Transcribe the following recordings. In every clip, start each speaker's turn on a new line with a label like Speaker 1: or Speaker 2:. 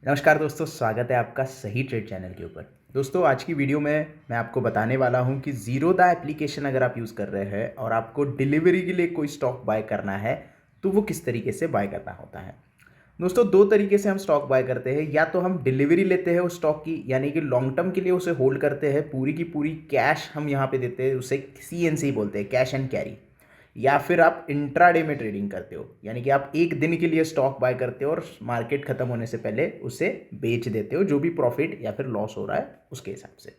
Speaker 1: नमस्कार दोस्तों, स्वागत है आपका सही ट्रेड चैनल के ऊपर। दोस्तों, आज की वीडियो में मैं आपको बताने वाला हूं कि ज़ीरोधा एप्लीकेशन अगर आप यूज़ कर रहे हैं और आपको डिलीवरी के लिए कोई स्टॉक बाय करना है तो वो किस तरीके से बाय करना होता है। दोस्तों, दो तरीके से हम स्टॉक बाय करते हैं। या तो हम डिलीवरी लेते हैं उस स्टॉक की, यानी कि लॉन्ग टर्म के लिए उसे होल्ड करते हैं, पूरी की पूरी कैश हम यहाँ पे देते हैं, उसे CNC बोलते हैं, कैश एंड कैरी। या फिर आप इंट्राडे में ट्रेडिंग करते हो, यानी कि आप एक दिन के लिए स्टॉक बाय करते हो और मार्केट खत्म होने से पहले उसे बेच देते हो, जो भी प्रॉफिट या फिर लॉस हो रहा है उसके हिसाब से।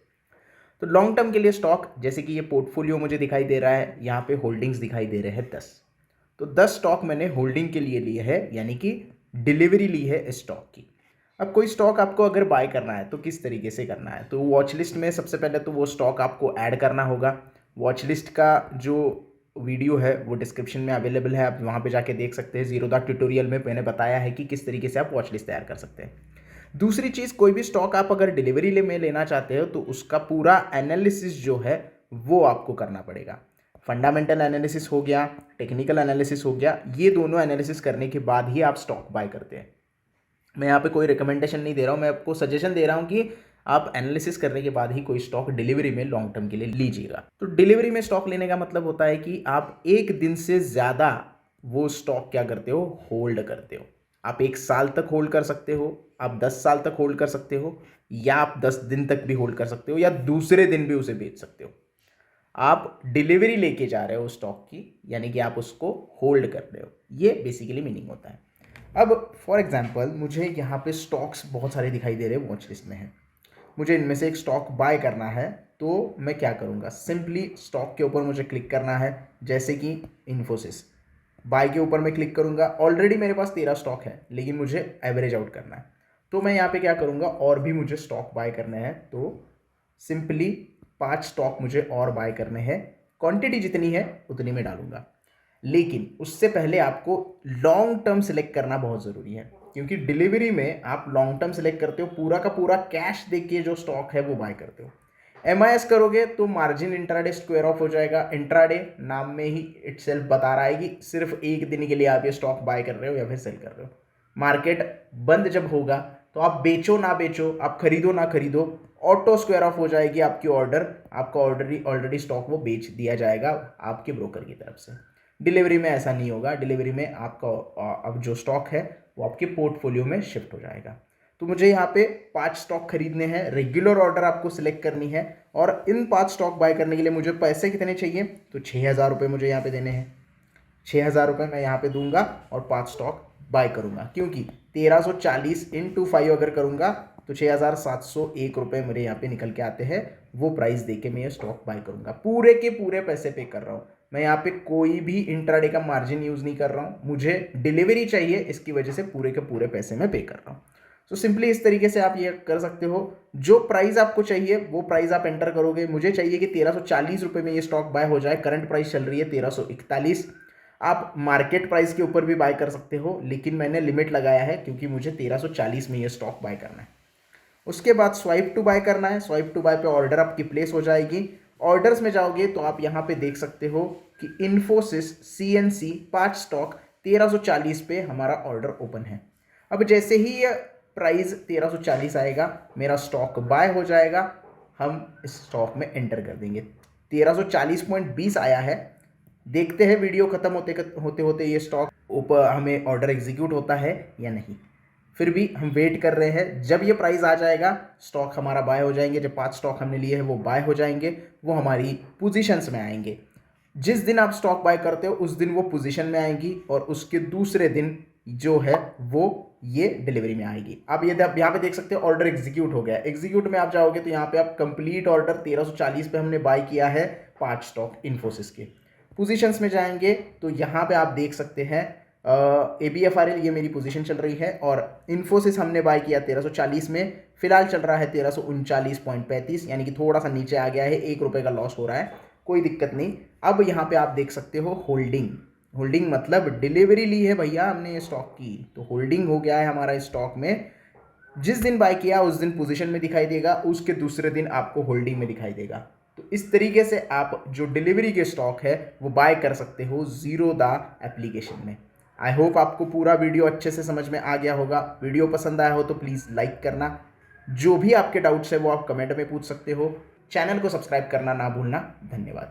Speaker 1: तो लॉन्ग टर्म के लिए स्टॉक, जैसे कि ये पोर्टफोलियो मुझे दिखाई दे रहा है, यहाँ पे होल्डिंग्स दिखाई दे रहे हैं 10। तो 10 स्टॉक मैंने होल्डिंग के लिए लिए है, यानी कि डिलीवरी ली है इस स्टॉक की। अब कोई स्टॉक आपको अगर बाय करना है तो किस तरीके से करना है, तो वॉच लिस्ट में सबसे पहले तो वो स्टॉक आपको ऐड करना होगा। वॉच लिस्ट का जो वीडियो है वो डिस्क्रिप्शन में अवेलेबल है, आप वहाँ पे जाके देख सकते हैं। ज़ीरोधा ट्यूटोरियल में मैंने बताया है कि किस तरीके से आप वॉच लिस्ट तैयार कर सकते हैं। दूसरी चीज़, कोई भी स्टॉक आप अगर डिलीवरी में लेना चाहते हो तो उसका पूरा एनालिसिस जो है वो आपको करना पड़ेगा। फंडामेंटल एनालिसिस हो गया, टेक्निकल एनालिसिस हो गया, ये दोनों एनालिसिस करने के बाद ही आप स्टॉक बाय करते हैं। मैं यहाँ पे कोई रिकमेंडेशन नहीं दे रहा हूँ, मैं आपको सजेशन दे रहा हूँ कि आप एनालिसिस करने के बाद ही कोई स्टॉक डिलीवरी में लॉन्ग टर्म के लिए लीजिएगा। तो डिलीवरी में स्टॉक लेने का मतलब होता है कि आप एक दिन से ज़्यादा वो स्टॉक क्या करते हो, होल्ड करते हो। आप 1 साल तक होल्ड कर सकते हो, आप 10 साल तक होल्ड कर सकते हो, या आप 10 दिन तक भी होल्ड कर सकते हो, या दूसरे दिन भी उसे बेच सकते हो। आप डिलीवरी लेके जा रहे हो स्टॉक की, यानी कि आप उसको होल्ड कर रहे हो, ये बेसिकली मीनिंग होता है। अब फॉर एग्जांपल मुझे यहाँ पे स्टॉक्स बहुत सारे दिखाई दे रहे हैं, वॉच लिस्ट में है, मुझे इनमें से एक स्टॉक बाय करना है। तो मैं क्या करूँगा, सिंपली स्टॉक के ऊपर मुझे क्लिक करना है, जैसे कि इन्फोसिस। बाय के ऊपर मैं क्लिक करूँगा। ऑलरेडी मेरे पास 13 स्टॉक है, लेकिन मुझे एवरेज आउट करना है। तो मैं यहाँ पे क्या करूँगा, और भी मुझे स्टॉक बाय करने हैं, तो सिंपली 5 स्टॉक मुझे और बाय करने हैं। क्वांटिटी जितनी है उतनी में डालूंगा, लेकिन उससे पहले आपको लॉन्ग टर्म सेलेक्ट करना बहुत ज़रूरी है, क्योंकि डिलीवरी में आप लॉन्ग टर्म सेलेक्ट करते हो, पूरा का पूरा कैश दे के जो स्टॉक है वो बाय करते हो। MIS करोगे तो मार्जिन इंट्राडे स्क्वायर ऑफ हो जाएगा। इंट्राडे नाम में ही इटसेल्फ बता रहा है कि सिर्फ एक दिन के लिए आप ये स्टॉक बाय कर रहे हो या फिर सेल कर रहे हो। मार्केट बंद जब होगा तो आप बेचो ना बेचो, आप खरीदो ना खरीदो, ऑटो स्क्वायर ऑफ हो जाएगी आपकी ऑर्डर, आपका ऑलरेडी स्टॉक वो बेच दिया जाएगा आपके ब्रोकर की तरफ से। डिलीवरी में ऐसा नहीं होगा। डिलीवरी में आपका अब जो स्टॉक है वो आपके पोर्टफोलियो में शिफ्ट हो जाएगा। तो मुझे यहाँ पे 5 स्टॉक खरीदने हैं, रेगुलर ऑर्डर आपको सिलेक्ट करनी है, और इन 5 स्टॉक बाय करने के लिए मुझे पैसे कितने चाहिए, तो 6,000 रुपये मुझे यहाँ पे देने हैं। 6,000 रुपये मैं यहाँ पे दूंगा और 5 स्टॉक बाय करूंगा, क्योंकि 1340 × 5 अगर करूंगा तो 6,701 रुपये मेरे यहाँ पे निकल के आते हैं। वो प्राइस दे के मैं ये स्टॉक बाय करूंगा, पूरे के पूरे पैसे पे कर रहा हूँ मैं। यहाँ पे कोई भी इंट्राडे का मार्जिन यूज़ नहीं कर रहा हूँ, मुझे डिलीवरी चाहिए, इसकी वजह से पूरे के पूरे पैसे मैं पे कर रहा हूँ। तो सिंपली इस तरीके से आप ये कर सकते हो। जो प्राइस आपको चाहिए वो प्राइस आप एंटर करोगे। मुझे चाहिए कि 1340 रुपये में ये स्टॉक बाय हो जाए। करंट प्राइस चल रही है 1341। आप मार्केट प्राइस के ऊपर भी बाय कर सकते हो, लेकिन मैंने लिमिट लगाया है क्योंकि मुझे 1340 में ये स्टॉक बाय करना है। उसके बाद स्वाइप टू बाय करना है। स्वाइप टू बाय पे ऑर्डर आपकी प्लेस हो जाएगी। ऑर्डर्स में जाओगे तो आप यहाँ पे देख सकते हो कि इन्फोसिस CNC 5 स्टॉक 1340 पे हमारा ऑर्डर ओपन है। अब जैसे ही ये प्राइस 1340 आएगा मेरा स्टॉक बाय हो जाएगा, हम इस स्टॉक में एंटर कर देंगे। 1340.20 आया है। देखते हैं वीडियो खत्म होते होते होते ये स्टॉक ऊपर हमें ऑर्डर एग्जीक्यूट होता है या नहीं। फिर भी हम वेट कर रहे हैं। जब ये प्राइस आ जाएगा स्टॉक हमारा बाय हो जाएंगे। जब 5 स्टॉक हमने लिए हैं वो बाय हो जाएंगे, वो हमारी पोजीशंस में आएंगे। जिस दिन आप स्टॉक बाय करते हो उस दिन वो पोजीशन में आएंगी, और उसके दूसरे दिन जो है वो ये डिलीवरी में आएगी। आप ये यहाँ पे देख सकते हो ऑर्डर एग्जीक्यूट हो गया। एग्जीक्यूट में आप जाओगे तो यहाँ पे आप कंप्लीट ऑर्डर 1340 पे हमने बाय किया है 5 स्टॉक इन्फोसिस के। पोजीशंस में जाएंगे तो यहाँ पे आप देख सकते हैं ABFRL ये मेरी पोजीशन चल रही है, और इन्फोसिस हमने बाय किया 1340 में। फिलहाल चल रहा है 1339.35, यानी कि थोड़ा सा नीचे आ गया है, 1 रुपये का लॉस हो रहा है, कोई दिक्कत नहीं। अब यहाँ पे आप देख सकते हो होल्डिंग। होल्डिंग मतलब डिलीवरी ली है भैया हमने स्टॉक की, तो होल्डिंग हो गया है हमारा स्टॉक में। जिस दिन बाय किया उस दिन पोजीशन में दिखाई देगा, उसके दूसरे दिन आपको होल्डिंग में दिखाई देगा। तो इस तरीके से आप जो डिलीवरी के स्टॉक है वो बाय कर सकते हो ज़ीरोधा एप्लीकेशन में। आई होप आपको पूरा वीडियो अच्छे से समझ में आ गया होगा। वीडियो पसंद आया हो तो प्लीज़ लाइक करना। जो भी आपके डाउट्स है वो आप कमेंट में पूछ सकते हो। चैनल को सब्सक्राइब करना ना भूलना। धन्यवाद।